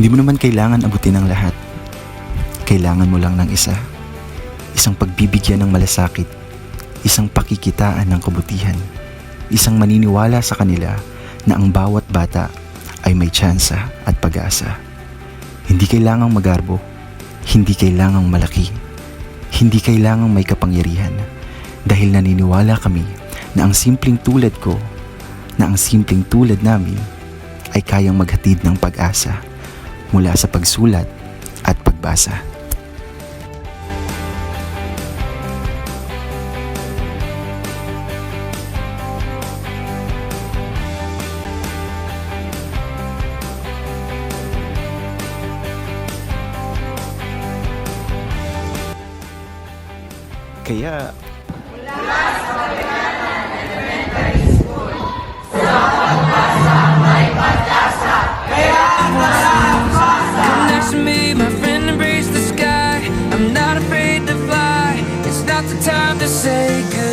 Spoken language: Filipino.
Hindi mo naman kailangan abutin ang lahat. Kailangan mo lang ng isa. Isang pagbibigyan ng malasakit. Isang pakikitaan ng kabutihan. Isang maniniwala sa kanila na ang bawat bata ay may tsansa at pag-asa. Hindi kailangang magarbo. Hindi kailangang malaki. Hindi kailangang may kapangyarihan. Dahil naniniwala kami na ang simpleng tulad ko, na ang simpleng tulad namin ay kayang maghatid ng pag-asa mula sa pagsulat at pagbasa. Kaya Next to me, my friend, embrace the sky. I'm not afraid to fly. It's not the time to say goodbye.